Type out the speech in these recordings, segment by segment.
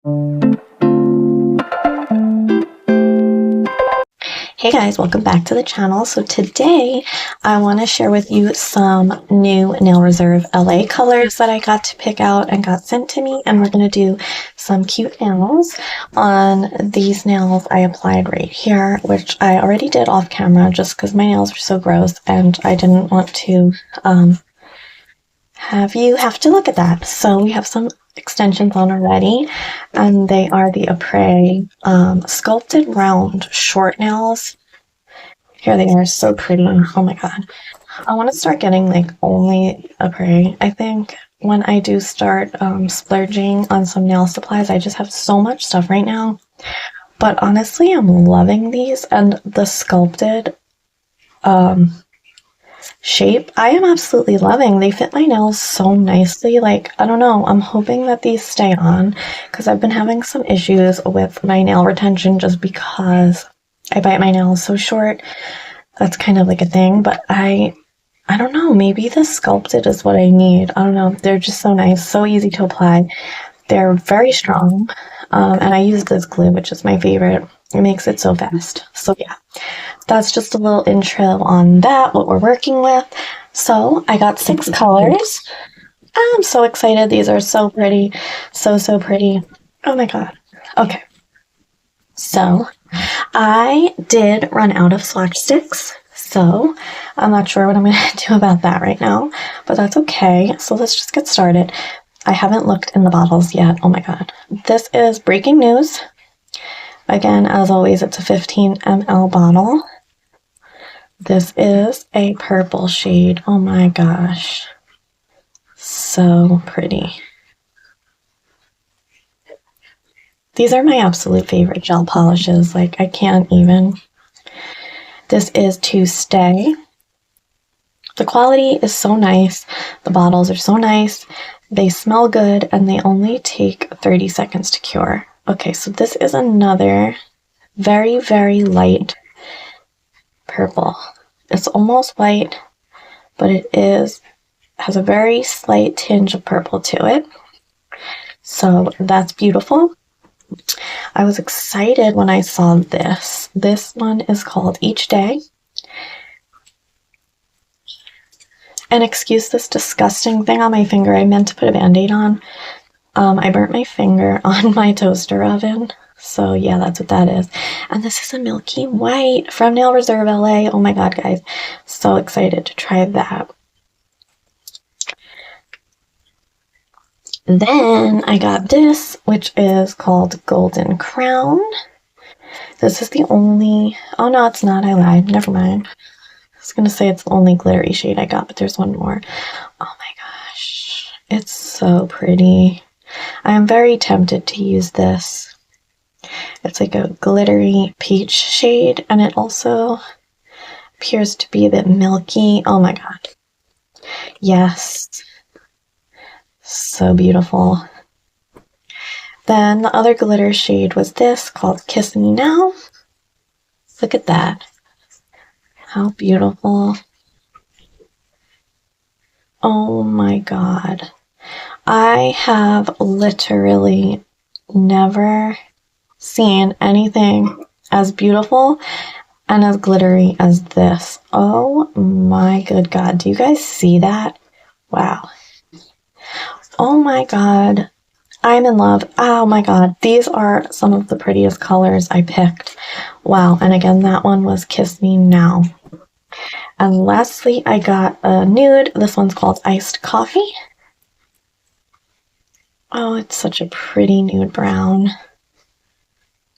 Hey guys, welcome back to the channel. So today I want to share with you some new Nail Reserve LA colors that I got to pick out and got sent to me, and we're going to do some cute nails on these nails I applied right here, which I already did off camera just because my nails are so gross and I didn't want to have you have to look at that. So we have some extensions on already, and they are the Apres sculpted round short nails. Here they are, so pretty. Oh my god. I want to start getting like only Apres. I think when I do start splurging on some nail supplies, I just have so much stuff right now. But honestly, I'm loving these, and the sculpted shape I am absolutely loving. They fit my nails so nicely. Like, I don't know, I'm hoping that these stay on because I've been having some issues with my nail retention just because I bite my nails so short. That's kind of like a thing, but I don't know, maybe the sculpted is what I need. I don't know, they're just so nice, so easy to apply. They're very strong, and I use this glue, which is my favorite. It makes it so fast. So yeah, that's just a little intro on that, what we're working with. So I got 6 colors. I'm so excited. These are so pretty. So pretty. Oh my god. Okay. So I did run out of swatch sticks. So I'm not sure what I'm going to do about that right now, but that's okay. So let's just get started. I haven't looked in the bottles yet. Oh my god. This is breaking news. Again, as always, it's a 15 ml bottle. This is a purple shade. Oh my gosh. So pretty. These are my absolute favorite gel polishes. Like, I can't even. This is to stay. The quality is so nice. The bottles are so nice. They smell good, and they only take 30 seconds to cure. Okay, so this is another very, very light purple. It's almost white, but it has a very slight tinge of purple to it. So that's beautiful. I was excited when I saw this. This one is called Each Day. And excuse this disgusting thing on my finger. I meant to put a band-aid on. I burnt my finger on my toaster oven. So yeah, that's what that is. And this is a milky white from Nail Reserve LA. Oh my god, guys. So excited to try that. Then I got this, which is called Golden Crown. This is the only... Oh no, it's not. I lied. Never mind. I was going to say it's the only glittery shade I got, but there's one more. Oh my gosh. It's so pretty. I am very tempted to use this. It's like a glittery peach shade, and it also appears to be a bit milky. Oh my god. Yes. So beautiful. Then the other glitter shade was this, called Kiss Me Now. Look at that. How beautiful. Oh my god. I have literally never seen anything as beautiful and as glittery as this. Oh my good god. Do you guys see that? Wow. Oh my god. I'm in love. Oh my god. These are some of the prettiest colors I picked. Wow. And again, that one was Kiss Me Now. And lastly, I got a nude. This one's called Iced Coffee. Oh, it's such a pretty nude brown.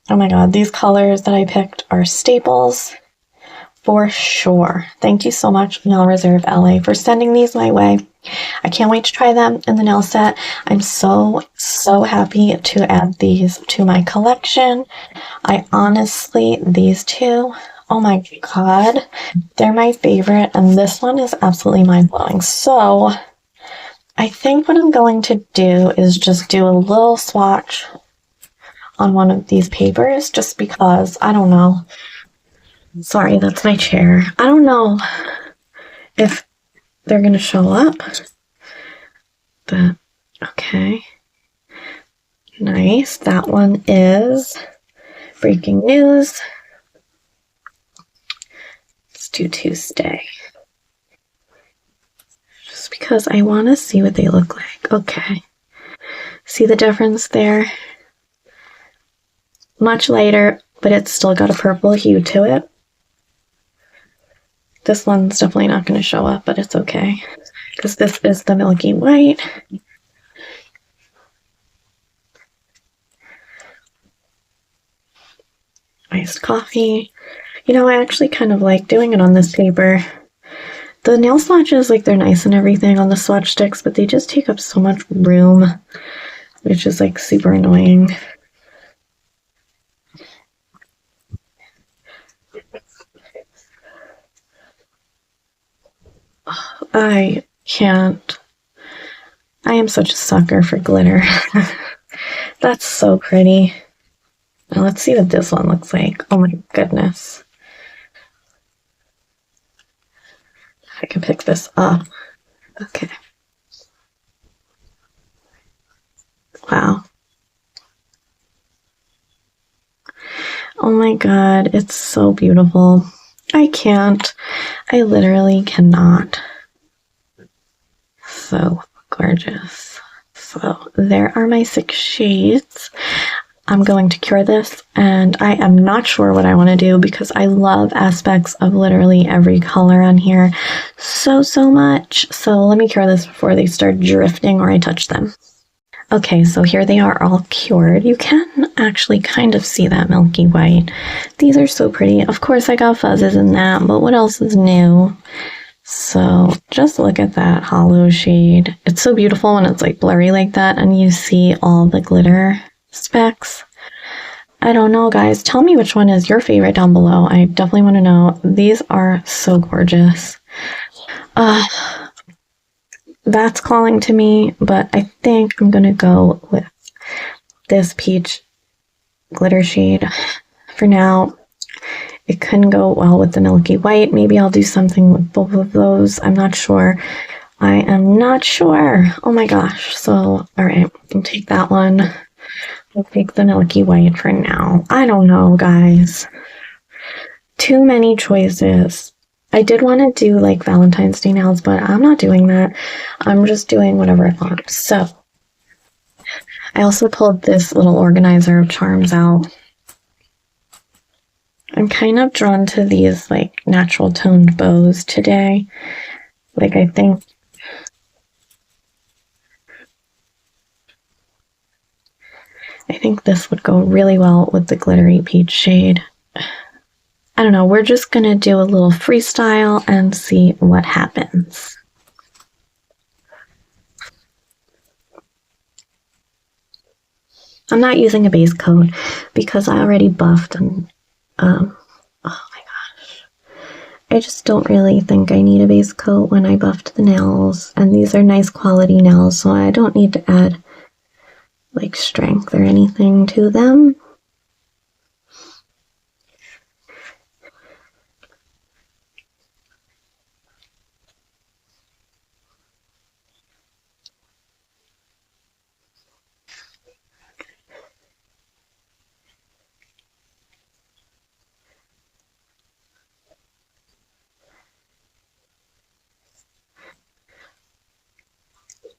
Oh my god, these colors that I picked are staples for sure. Thank you so much, Nail Reserve LA, for sending these my way. I can't wait to try them in the nail set. I'm so happy to add these to my collection. I honestly, these two, oh my god, they're my favorite, and this one is absolutely mind-blowing. So I think what I'm going to do is just do a little swatch on one of these papers, just because, I don't know. Sorry, that's my chair. I don't know if they're going to show up, but okay. Nice. That one is Breaking News. Let's do Tuesday. Just because I want to see what they look like. Okay. See the difference there? Much lighter, but it's still got a purple hue to it. This one's definitely not going to show up, but it's okay. Because this is the Milky White. Iced coffee. You know, I actually kind of like doing it on this paper. The nail swatches, like, they're nice and everything on the swatch sticks, but they just take up so much room, which is, like, super annoying. I can't. I am such a sucker for glitter. That's so pretty. Now let's see what this one looks like. Oh my goodness. I can pick this up. Okay. Wow. Oh my god, it's so beautiful. I can't. I literally cannot. So gorgeous. So there are my 6 shades. I'm going to cure this, and I am not sure what I want to do because I love aspects of literally every color on here so much. So let me cure this before they start drifting or I touch them. Okay, so here they are all cured. You can actually kind of see that milky white. These are so pretty. Of course, I got fuzzes in that, but what else is new? So just look at that hollow shade. It's so beautiful when it's like blurry like that and you see all the glitter specks. I don't know, guys. Tell me which one is your favorite down below. I definitely want to know. These are so gorgeous. That's calling to me, but I think I'm gonna go with this peach glitter shade for now. It couldn't go well with the milky white. Maybe I'll do something with both of those. I'm not sure. I am not sure. Oh my gosh. So, all right, I'll take that one. I'll take the milky white for now. I don't know, guys. Too many choices. I did want to do like Valentine's Day nails, but I'm not doing that. I'm just doing whatever I want. So I also pulled this little organizer of charms out. I'm kind of drawn to these like natural toned bows today. Like I think this would go really well with the glittery peach shade. I don't know, we're just gonna do a little freestyle and see what happens. I'm not using a base coat because I already buffed and oh my gosh. I just don't really think I need a base coat when I buffed the nails, and these are nice quality nails, so I don't need to add like strength or anything to them.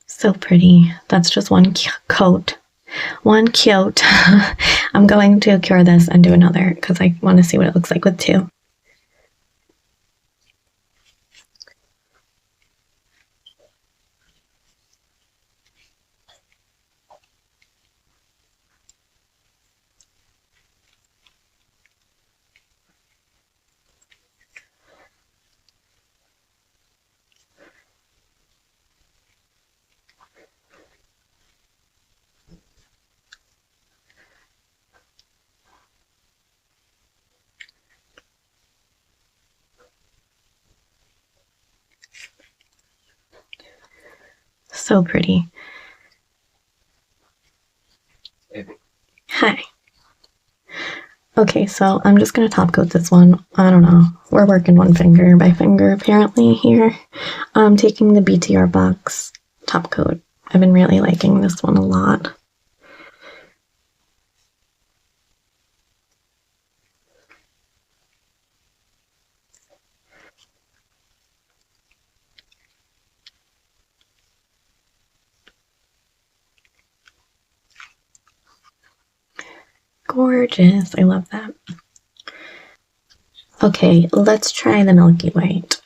So pretty. That's just one coat. One coat. I'm going to cure this and do another because I want to see what it looks like with 2. So pretty. Hi. Okay, so I'm just going to top coat this one. I don't know. We're working one finger by finger apparently here. I'm taking the BTR box top coat. I've been really liking this one a lot. Gorgeous. I love that. Okay, let's try the Milky White.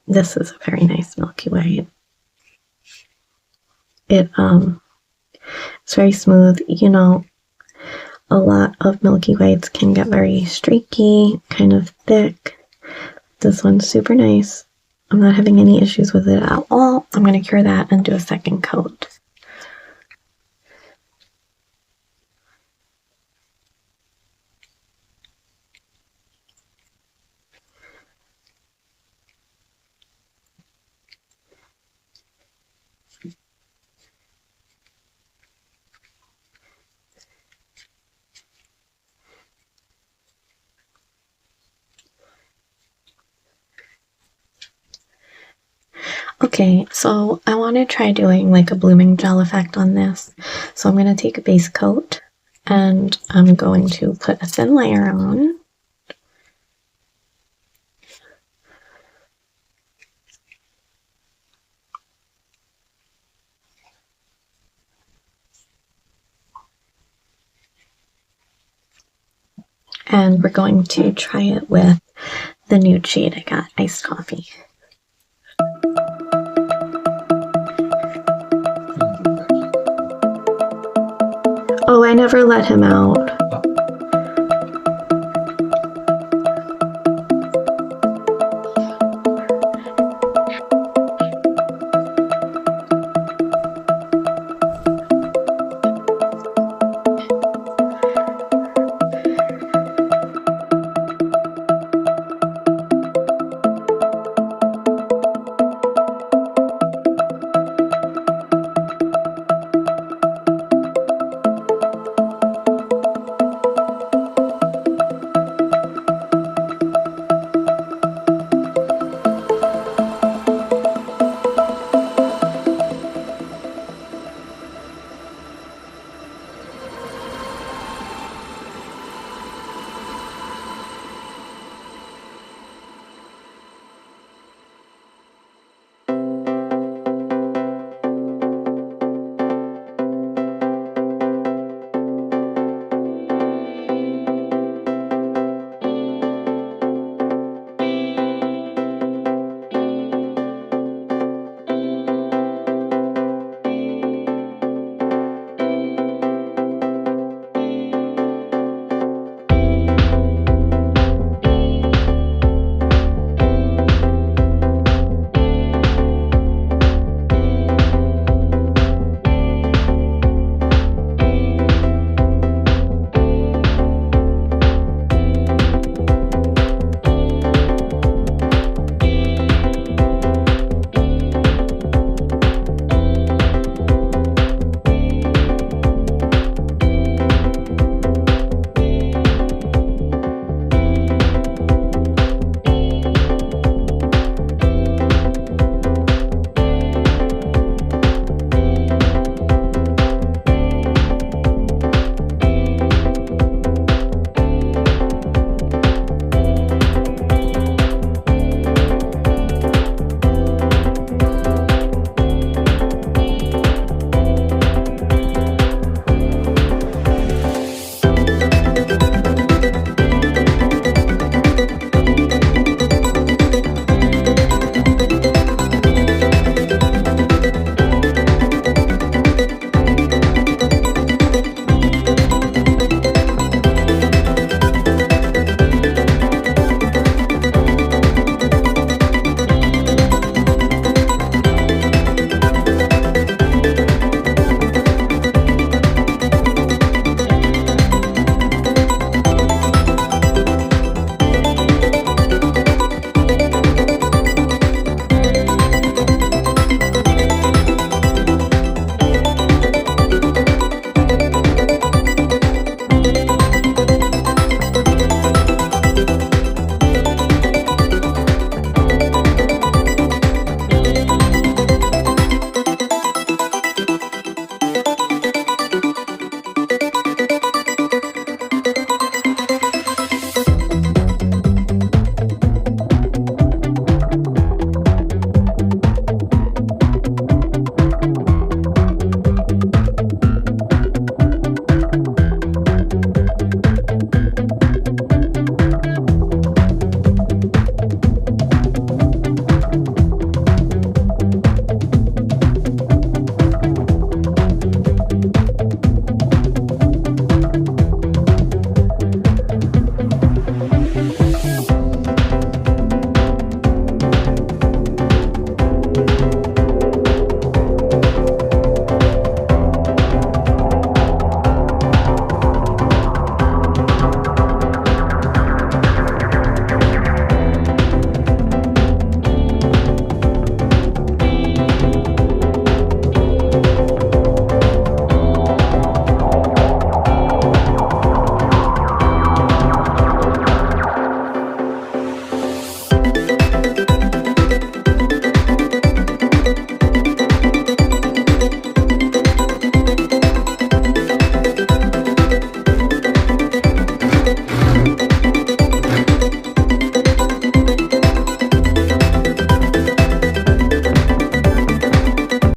This is a very nice Milky White. It's very smooth. You know, a lot of Milky Whites can get very streaky, kind of thick. This one's super nice. I'm not having any issues with it at all. I'm going to cure that and do a second coat. Okay, so I want to try doing like a blooming gel effect on this. So I'm going to take a base coat and I'm going to put a thin layer on. And we're going to try it with the nude shade I got, Iced Coffee. Oh, I never let him out.